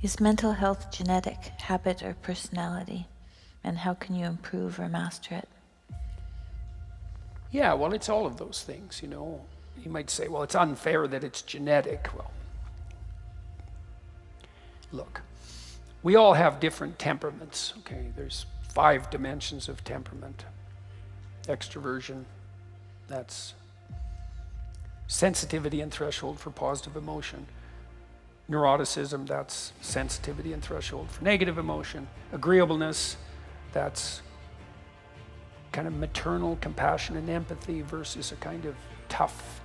Is mental health genetic, habit, or personality? And how can you improve or master it? Yeah, well, it's all of those things, you know. You might say, well, it's unfair that it's genetic. Well, look, we all have different temperaments, okay? There's 5 dimensions of temperament. Extroversion, that's sensitivity and threshold for positive emotion. Neuroticism, that's sensitivity and threshold for negative emotion. Agreeableness, that's kind of maternal compassion and empathy versus a kind of tough,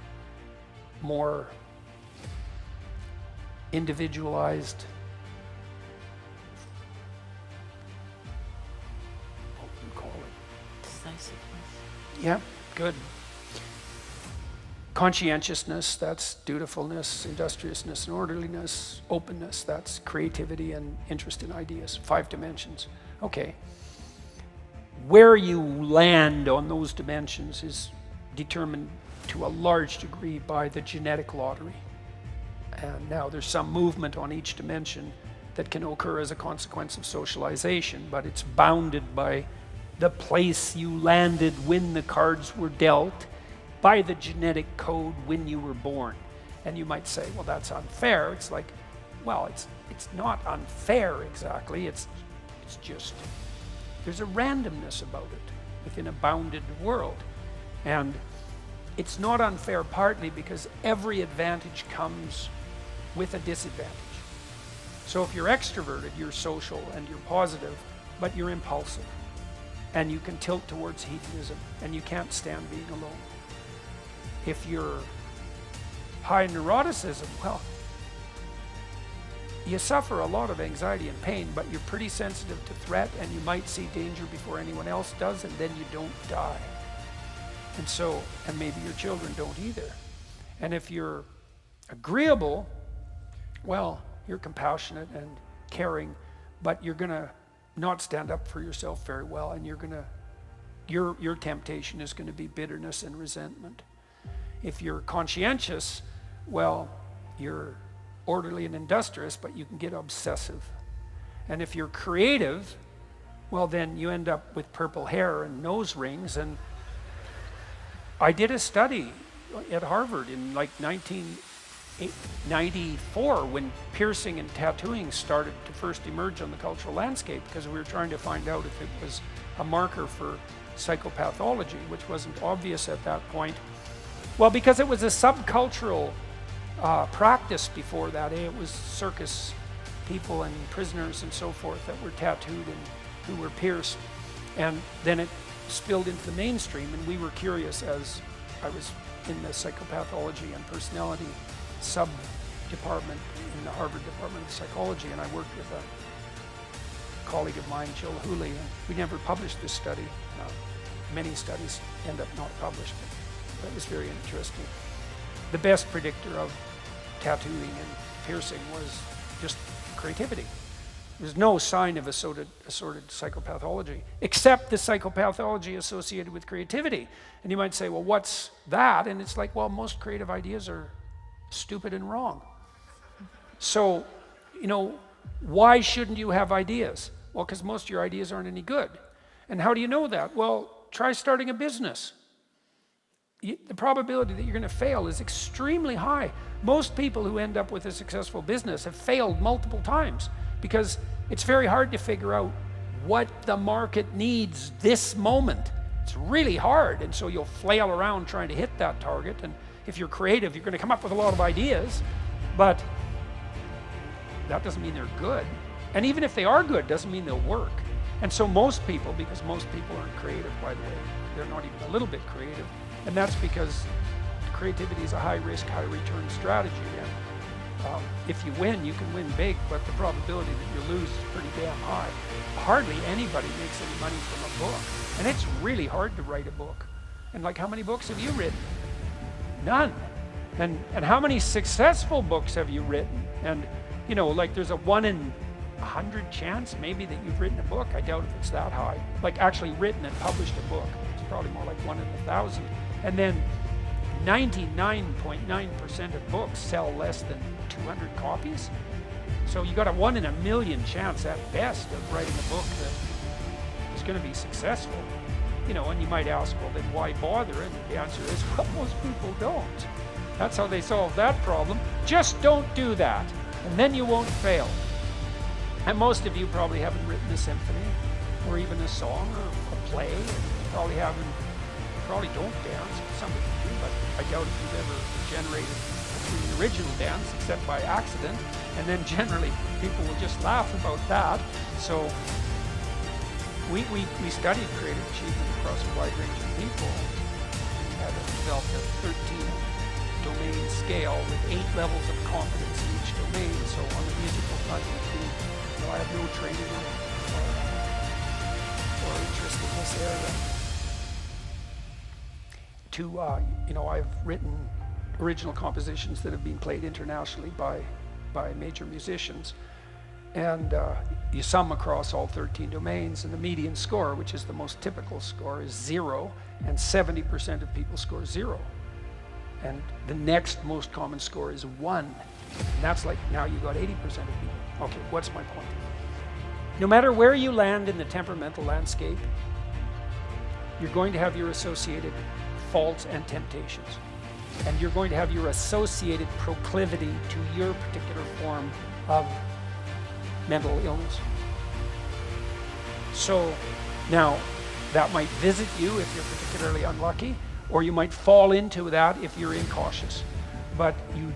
more individualized, what would you call it? Decisiveness. Yeah, good. Conscientiousness, that's dutifulness, industriousness and orderliness. Openness, that's creativity and interest in ideas. 5 dimensions. Okay. Where you land on those dimensions is determined to a large degree by the genetic lottery. And now there's some movement on each dimension that can occur as a consequence of socialization, but it's bounded by the place you landed when the cards were dealt, by the genetic code when you were born. And you might say, well, that's unfair. It's like, well, it's not unfair exactly. It's just, there's a randomness about it within a bounded world. And it's not unfair partly because every advantage comes with a disadvantage. So if you're extroverted, you're social and you're positive, but you're impulsive. And you can tilt towards hedonism and you can't stand being alone. If you're high neuroticism, well, you suffer a lot of anxiety and pain, but you're pretty sensitive to threat and you might see danger before anyone else does, and then you don't die. And so, and maybe your children don't either. And if you're agreeable, well, you're compassionate and caring, but you're gonna not stand up for yourself very well, and your temptation is gonna be bitterness and resentment. If you're conscientious, well, you're orderly and industrious, but you can get obsessive. And if you're creative, well, then you end up with purple hair and nose rings. And I did a study at Harvard in like 1994 when piercing and tattooing started to first emerge on the cultural landscape, because we were trying to find out if it was a marker for psychopathology, which wasn't obvious at that point. Well, because it was a subcultural practice before that. It was circus people and prisoners and so forth that were tattooed and who were pierced. And then it spilled into the mainstream, and we were curious, as I was in the psychopathology and personality sub-department in the Harvard Department of Psychology, and I worked with a colleague of mine, Jill Hooley, and we never published this study. Many studies end up not published, but that was very interesting. The best predictor of tattooing and piercing was just creativity. There's no sign of assorted psychopathology, except the psychopathology associated with creativity. And you might say, well, what's that? And it's like, well, most creative ideas are stupid and wrong. So, you know, why shouldn't you have ideas? Well, because most of your ideas aren't any good. And how do you know that? Well, try starting a business. The probability that you're going to fail is extremely high. Most people who end up with a successful business have failed multiple times, because it's very hard to figure out what the market needs this moment. It's really hard, and so you'll flail around trying to hit that target. And if you're creative, you're going to come up with a lot of ideas, but that doesn't mean they're good. And even if they are good, doesn't mean they'll work. And so most people, because most people aren't creative, by the way, they're not even a little bit creative, and that's because creativity is a high-risk, high-return strategy. And if you win, you can win big, but the probability that you lose is pretty damn high. Hardly anybody makes any money from a book, and it's really hard to write a book. And like, how many books have you written? None. And how many successful books have you written? And you know, like, there's a 1 in 100 chance maybe that you've written a book. I doubt if it's that high. Like, actually written and published a book. It's probably more like 1 in 1,000. And then 99.9% of books sell less than 200 copies. So you got a 1 in a million chance at best of writing a book that is going to be successful. You know, and you might ask, well, then why bother? And the answer is, well, most people don't. That's how they solve that problem. Just don't do that, and then you won't fail. And most of you probably haven't written a symphony, or even a song, or a play. You probably don't dance. Some of you do, but I doubt if you've ever generated the original dance, except by accident. And then generally, people will just laugh about that. So we studied creative achievement across a wide range of people. We had developed a 13-domain scale with 8 levels of competence in each domain. So on the musical front, I have no training or interest in this area. I've written original compositions that have been played internationally by major musicians, and you sum across all 13 domains, and the median score, which is the most typical score, is 0, and 70% of people score 0. And the next most common score is 1, and that's like, now you got 80% of people. Okay, what's my point? No matter where you land in the temperamental landscape, you're going to have your associated faults and temptations. And you're going to have your associated proclivity to your particular form of mental illness. So now, that might visit you if you're particularly unlucky, or you might fall into that if you're incautious. But you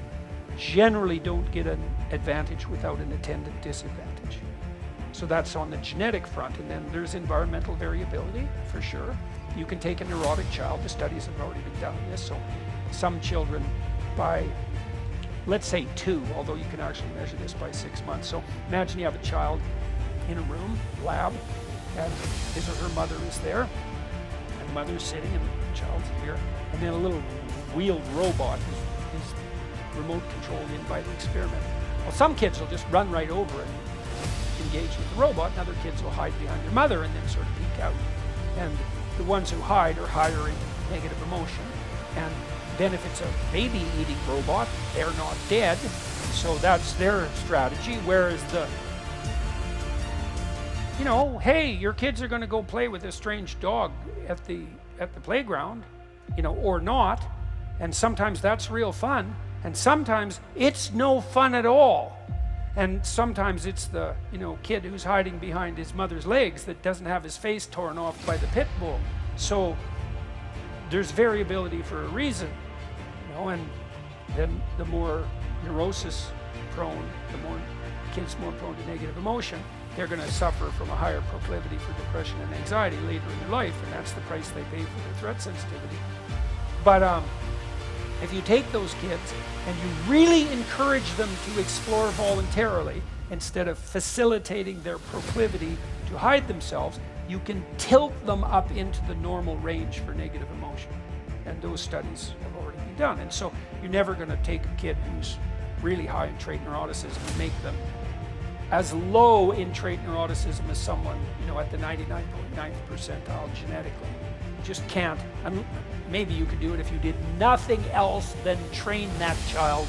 generally don't get an advantage without an attendant disadvantage. So that's on the genetic front, and then there's environmental variability, for sure. You can take a neurotic child, the studies have already been done on this, so some children by, let's say 2, although you can actually measure this by 6 months. So imagine you have a child in a room, lab, and his or her mother is there, and the mother is sitting, and the child's here, and then a little wheeled robot is remote controlled in by the experiment. Well, some kids will just run right over and engage with the robot, and other kids will hide behind their mother and then sort of peek out. And the ones who hide are higher in negative emotion. And then if it's a baby-eating robot, they're not dead, so that's their strategy. Whereas hey, your kids are going to go play with a strange dog at the playground, or not. And sometimes that's real fun, and sometimes it's no fun at all. And sometimes it's the kid who's hiding behind his mother's legs that doesn't have his face torn off by the pit bull. So there's variability for a reason, and then the more neurosis prone, the more kids more prone to negative emotion, they're going to suffer from a higher proclivity for depression and anxiety later in their life, and that's the price they pay for their threat sensitivity. But if you take those kids and you really encourage them to explore voluntarily instead of facilitating their proclivity to hide themselves, you can tilt them up into the normal range for negative emotion. And those studies have already been done. And so you're never going to take a kid who's really high in trait neuroticism and make them as low in trait neuroticism as someone, at the 99.9th percentile genetically. You just can't. Maybe you could do it if you did nothing else than train that child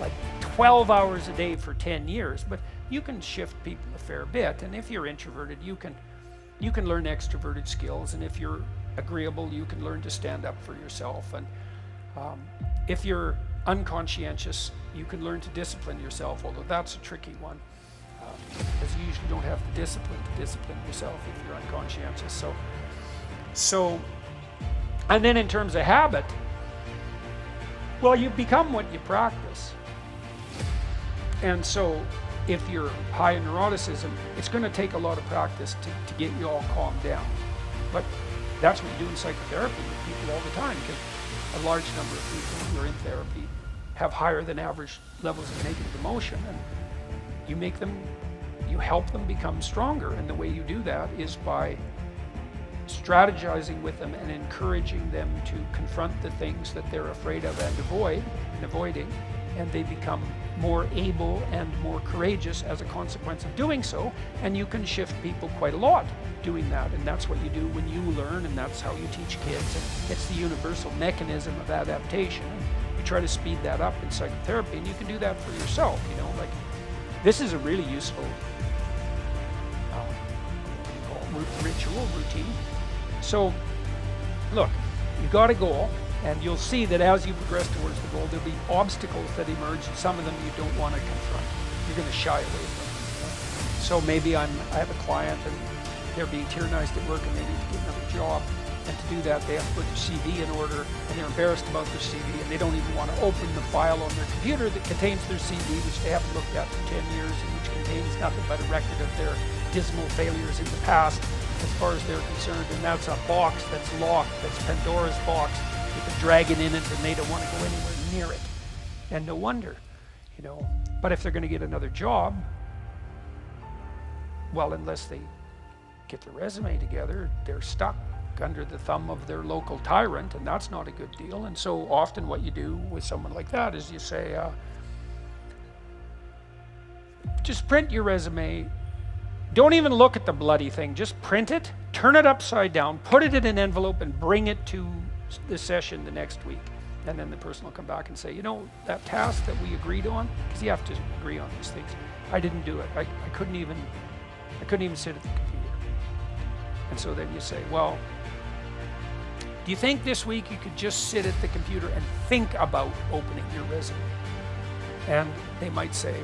like 12 hours a day for 10 years. But you can shift people a fair bit. And if you're introverted, you can learn extroverted skills. And if you're agreeable, you can learn to stand up for yourself. And if you're unconscientious, you can learn to discipline yourself, although that's a tricky one. Because you usually don't have the discipline to discipline yourself if you're unconscientious. So, and then in terms of habit, well, you become what you practice. And so if you're high in neuroticism, it's going to take a lot of practice to get you all calmed down. But that's what you do in psychotherapy with people all the time, because a large number of people who are in therapy have higher than average levels of negative emotion, and you help them become stronger. And the way you do that is by strategizing with them and encouraging them to confront the things that they're afraid of and avoiding, and they become more able and more courageous as a consequence of doing so. And you can shift people quite a lot doing that, and that's what you do when you learn, and that's how you teach kids. And it's the universal mechanism of adaptation. You try to speed that up in psychotherapy, and you can do that for yourself, like this is a really useful ritual, routine. So look, you got a goal, and you'll see that as you progress towards the goal, there'll be obstacles that emerge, and some of them you don't want to confront. You're going to shy away from them. So maybe I have a client and they're being tyrannized at work and they need to get another job. And to do that, they have to put their CV in order, and they're embarrassed about their CV, and they don't even want to open the file on their computer that contains their CV, which they haven't looked at for 10 years, and which contains nothing but a record of their dismal failures in the past, as far as they're concerned. And that's a box that's locked, that's Pandora's box, with a dragon in it, and they don't want to go anywhere near it. And no wonder, you know. But if they're going to get another job, well, unless they get their resume together, they're stuck under the thumb of their local tyrant, and that's not a good deal. And so often what you do with someone like that is you say, just print your resume. Don't even look at the bloody thing. Just print it, turn it upside down, put it in an envelope, and bring it to the session the next week. And then the person will come back and say, you know, that task that we agreed on, because you have to agree on these things, I didn't do it. I couldn't even sit at the computer. And so then you say, well, do you think this week you could just sit at the computer and think about opening your resume? And they might say,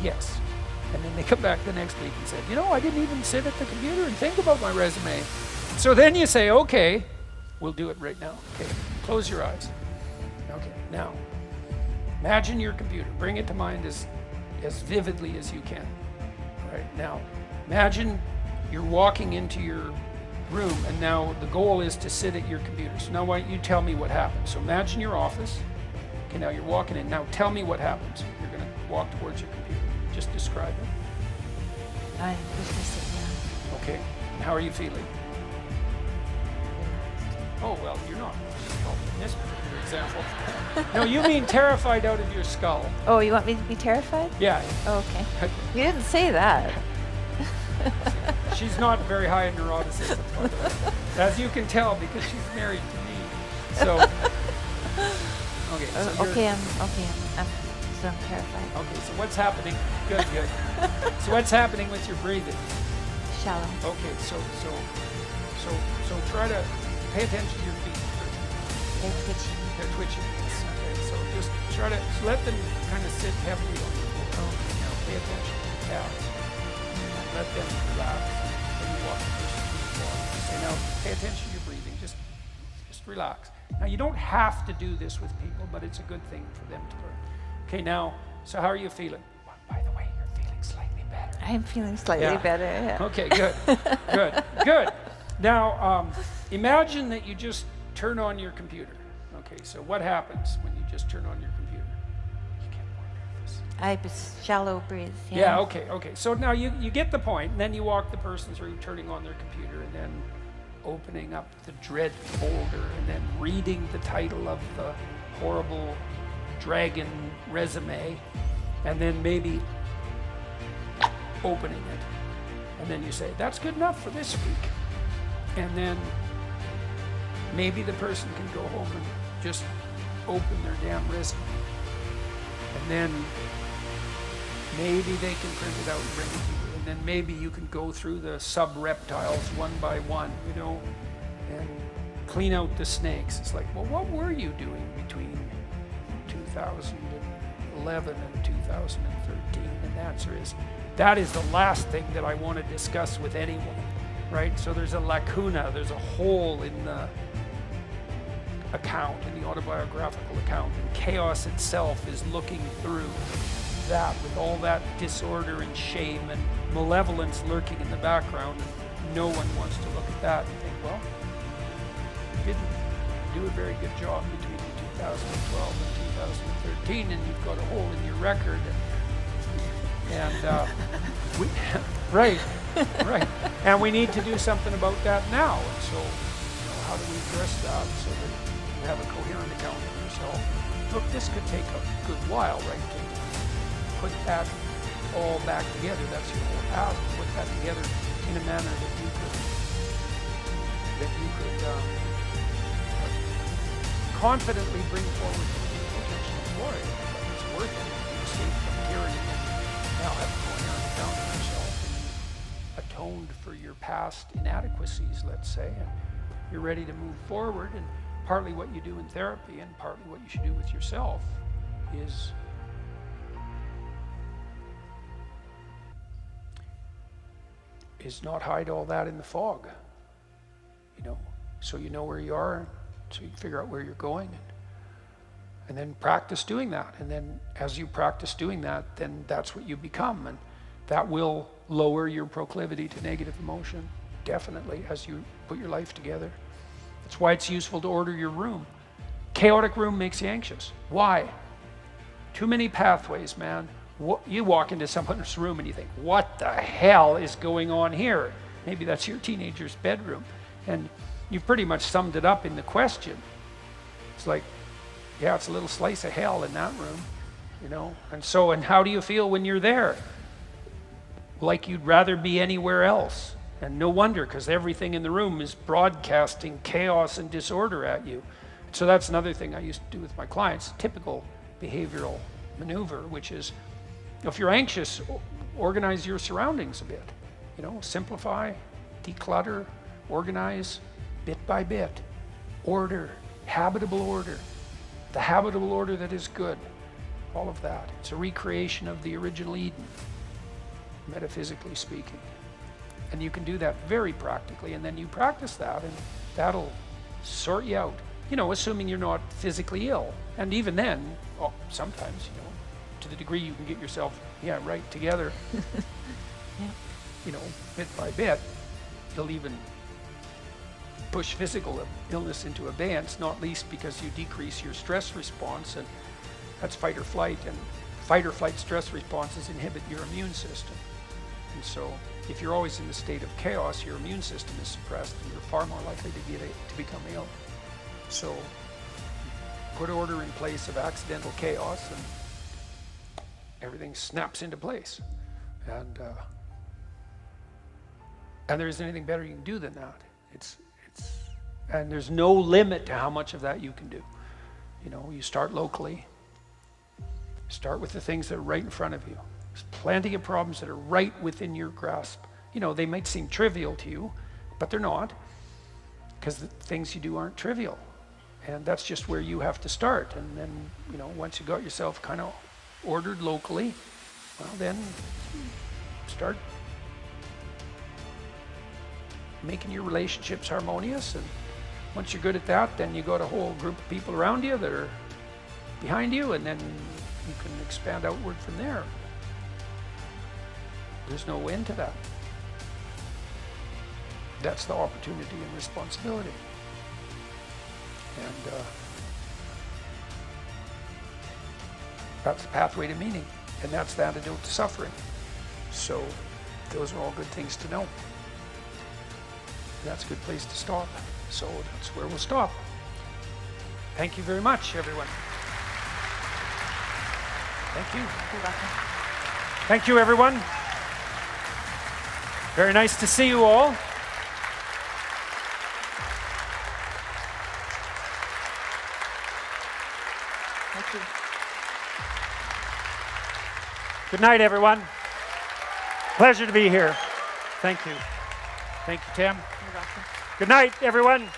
yes. And then they come back the next week and say, you know, I didn't even sit at the computer and think about my resume. So then you say, okay, we'll do it right now. Okay, close your eyes. Okay, now, imagine your computer. Bring it to mind as vividly as you can. All right, now, imagine you're walking into your room, and now the goal is to sit at your computer. So now why don't you tell me what happens? So imagine your office. Okay, now you're walking in. Now tell me what happens. You're going to walk towards your computer. Just describe it. I'm just gonna sit down. Okay, and how are you feeling? Oh, well, you're not in this particular example. No, you mean terrified out of your skull. Oh, you want me to be terrified? Yeah. Oh, okay. You didn't say that. She's not very high in neuroticism, by the way. As you can tell, because she's married to me. So, okay. So I'm terrified. Okay, so what's happening? Good. So what's happening with your breathing? Shallow. Okay, so try to pay attention to your feet. They're twitching. They're twitching. Yes. Okay, so just try to let them kind of sit heavily on the floor. Now pay attention to the calves. Let them relax. Then you walk the person through the floor. Okay, now pay attention to your breathing. Just relax. Now you don't have to do this with people, but it's a good thing for them to learn. Okay, now, so how are you feeling? Well, by the way, you're feeling slightly better. I'm feeling slightly better. Yeah. Okay, good. Now, imagine that you just turn on your computer. Okay, so what happens when you just turn on your computer? You get more nervous. I shallow breathe. Yeah, okay. So now you get the point, and then you walk the person through turning on their computer, and then opening up the dread folder, and then reading the title of the horrible dragon resume, and then maybe opening it. And then you say, that's good enough for this week. And then maybe the person can go home and just open their damn resume. And then maybe they can print it out and bring it to you. And then maybe you can go through the sub-reptiles one by one, you know, and clean out the snakes. It's like, well, what were you doing between 2011 and 2013? And the answer is, that is the last thing that I want to discuss with anyone, right? So there's a lacuna, there's a hole in the account, in the autobiographical account, and chaos itself is looking through that with all that disorder and shame and malevolence lurking in the background, and no one wants to look at that and think, well, you didn't do a very good job between 2012 and 2013, and you've got a hole in your record, and we, right, and we need to do something about that now. And so, you know, how do we address that so that you have a coherent account of yourself? Look, this could take a good while, right, to put that all back together. That's your whole past. Put that together in a manner that you could confidently bring forward to the potential employer. It's worth it. You escape from tyranny and now have coherent account of yourself, and atoned for your past inadequacies, let's say, and you're ready to move forward. And partly what you do in therapy and partly what you should do with yourself is not hide all that in the fog, so you know where you are, so you can figure out where you're going, and then practice doing that. And then as you practice doing that, then that's what you become, and that will lower your proclivity to negative emotion, definitely, as you put your life together. That's why it's useful to order your room. Chaotic room makes you anxious. Why? Too many pathways, man. You walk into someone's room and you think, what the hell is going on here? Maybe that's your teenager's bedroom. And you've pretty much summed it up in the question. It's like, yeah, it's a little slice of hell in that room, And how do you feel when you're there? Like you'd rather be anywhere else. And no wonder, because everything in the room is broadcasting chaos and disorder at you. So that's another thing I used to do with my clients, typical behavioral maneuver, which is, if you're anxious, organize your surroundings a bit. Simplify, declutter, organize, bit by bit. Order, habitable order. The habitable order that is good. All of that. It's a recreation of the original Eden, metaphysically speaking. And you can do that very practically, and then you practice that, and that'll sort you out. Assuming you're not physically ill. And even then, sometimes, to the degree you can get yourself, right together, bit by bit, you'll even push physical illness into abeyance, not least because you decrease your stress response, and that's fight or flight, and fight or flight stress responses inhibit your immune system. And so if you're always in the state of chaos, your immune system is suppressed and you're far more likely to become ill. So put order in place of accidental chaos and everything snaps into place. And there isn't anything better you can do than that. And there's no limit to how much of that you can do. You start locally. Start with the things that are right in front of you. There's plenty of problems that are right within your grasp. They might seem trivial to you, but they're not, because the things you do aren't trivial. And that's just where you have to start. And then, once you got yourself kind of ordered locally, well, then start making your relationships harmonious. And once you're good at that, then you got a whole group of people around you that are behind you, and then you can expand outward from there. There's no end to that. That's the opportunity and responsibility. And that's the pathway to meaning, and that's the antidote to suffering. So those are all good things to know. And that's a good place to stop. So that's where we'll stop. Thank you very much, everyone. Thank you. You're welcome. Thank you, everyone. Very nice to see you all. Thank you. Good night, everyone. Pleasure to be here. Thank you. Thank you, Tim. You're welcome. Good night, everyone.